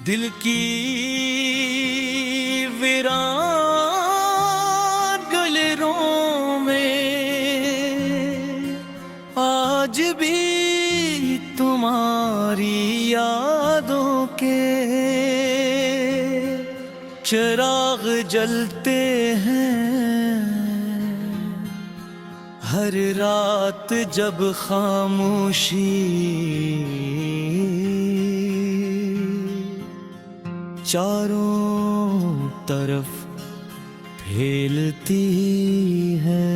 दिल की वीरान गलियों में आज भी तुम्हारी यादों के चिराग जलते हैं। हर रात जब खामोशी चारों तरफ फैलती है,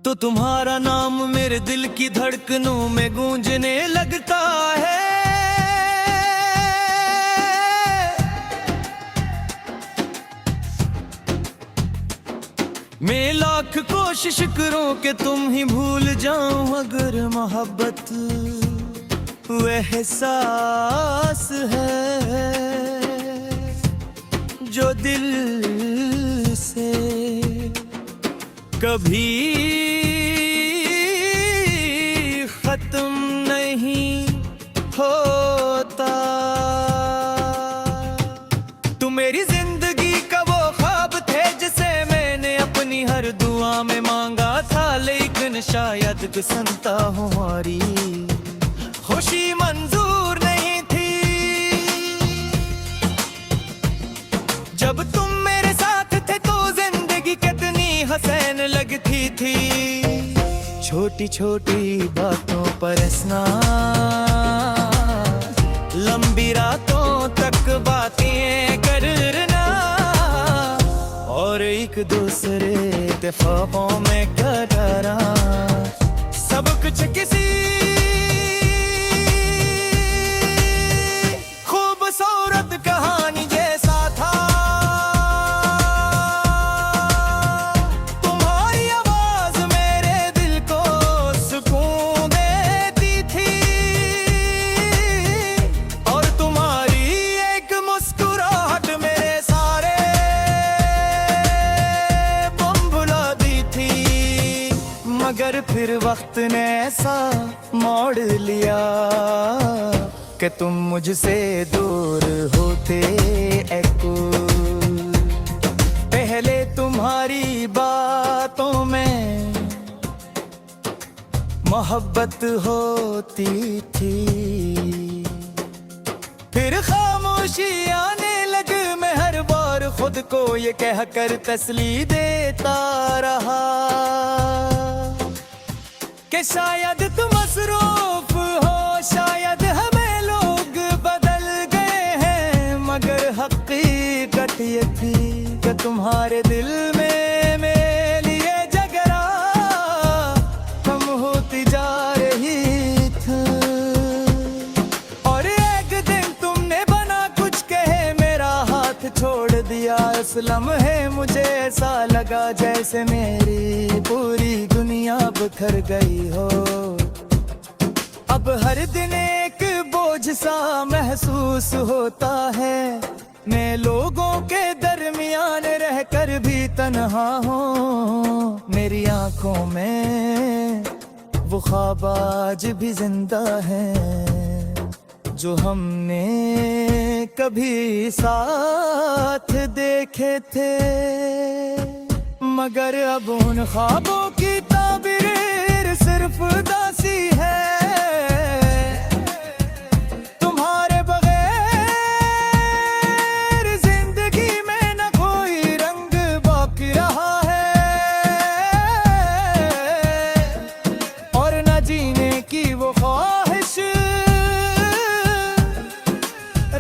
तो तुम्हारा नाम मेरे दिल की धड़कनों में गूंजने लगता है। मैं लाख कोशिश करूं कि तुम ही भूल जाऊं, मगर मोहब्बत वो एहसास है जो दिल से कभी खत्म नहीं होता। तू मेरी जिंदगी का वो ख्वाब थे जिसे मैंने अपनी हर दुआ में मांगा था, लेकिन शायद किस्मता हमारी खुशी मंजूर नहीं थी। जब तुम मेरे साथ थे तो जिंदगी कितनी हसीन लगती थी। छोटी छोटी बातों पर हंसना, लंबी रातों तक बातें करना, और एक दूसरे के ख्वाबों में डरा। सब कुछ किसी खूबसूरत कहानी जैसा था। तुम्हारी आवाज मेरे दिल को सुकून देती थी, और तुम्हारी एक मुस्कुराहट मेरे सारे गम भुला दी थी। मगर फिर वक्त ने ऐसा मोड़ लिया कि तुम मुझसे दूर होते एको। पहले तुम्हारी बातों में मोहब्बत होती थी, फिर खामोशी आने लगी। मैं हर बार खुद को ये कहकर तसली देता रहा कि शायद तुम मसरूफ हो, शायद हमें लोग बदल गए हैं। मगर हकीकत ये थी कि तुम्हारे दिल में मेरे लिए जगह कम होती जा रही थी। और एक दिन तुमने बना कुछ कहे मेरा हाथ छोड़ दिया। इस लम्हे मुझे ऐसा लगा जैसे मेरी पूरी दुनिया बिखर गई हो। अब हर दिन एक बोझ सा महसूस होता है। मैं लोगों के दरमियान रहकर भी तन्हा हूँ। मेरी आंखों में वो ख्वाब आज भी जिंदा है जो हमने कभी साथ देखे थे। मगर अब उन ख्वाबों की ताबीर सिर्फ दासी है। तुम्हारे बगैर जिंदगी में न कोई रंग बाकी रहा है, और न जीने की वो ख्वाहिश।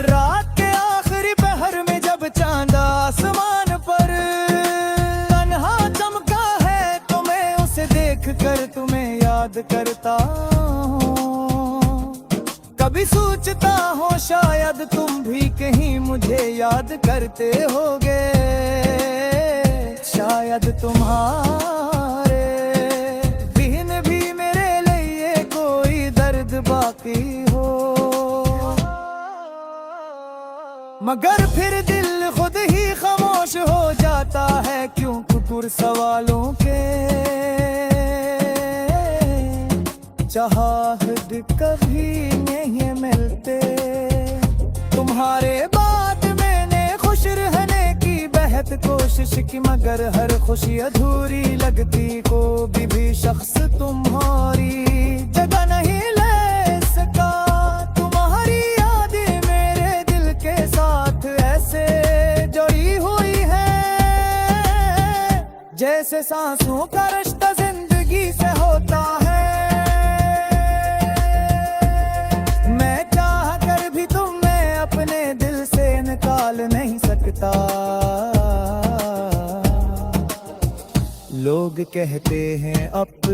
रात के आखिरी पहर में जब चांद आसमान पर तन्हा चमका है, तो मैं उसे देख कर तुम्हें याद करता हूँ। कभी सोचता हो शायद तुम भी कहीं मुझे याद करते होगे। शायद तुम्हारे बिन भी मेरे लिए कोई दर्द बाकी हो। मगर फिर दिल खुद ही खामोश हो जाता है, क्यों कुकुर सवालों के चाहत कभी नहीं मिलते। तुम्हारे बाद मैंने खुश रहने की बेहद कोशिश की, मगर हर खुशी अधूरी लगती। कोई भी शख्स तुम्हारी जगह नहीं ले सका। तुम्हारी यादें मेरे दिल के साथ ऐसे जुड़ी हुई है, जैसे सांसों का रिश्ता जिंदगी से होता है। मैं चाह कर भी तुम्हें अपने दिल से निकाल नहीं सकता। लोग कहते हैं अब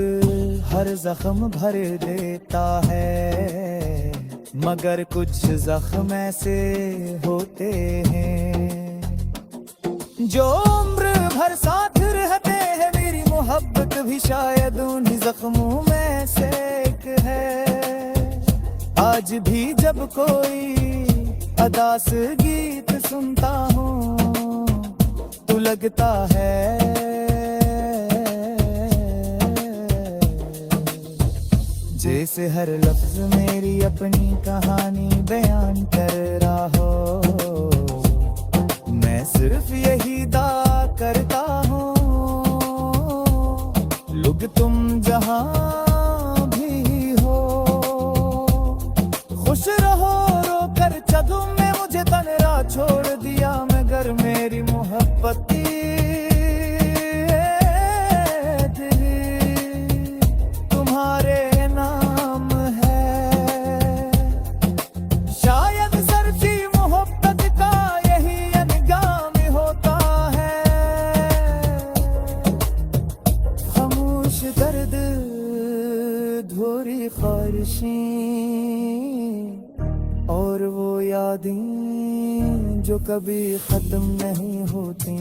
हर जख्म भर देता है, मगर कुछ जख्म ऐसे होते हैं जो उम्र भर साथ रहते हैं। मेरी मोहब्बत भी शायद उन्हीं जख्मों में से एक है। आज भी जब कोई अदास गीत सुनता हूँ तो लगता है जैसे हर लफ्ज मेरी अपनी कहानी बयान कर रहा हो। मैं सिर्फ यही दावा करता हूँ, लोग तुम जहाँ भी हो, खुश रहो रो कर। जदों में मुझे तन्हा छोड़ दिया, मगर मेरी मोहब्बत तुम्हारे नाम है। शायद सरसी मोहब्बत का यही अंजाम होता है। खामोश दर्द धोरी ख्वाहिशें और वो यादें जो कभी खत्म नहीं होती।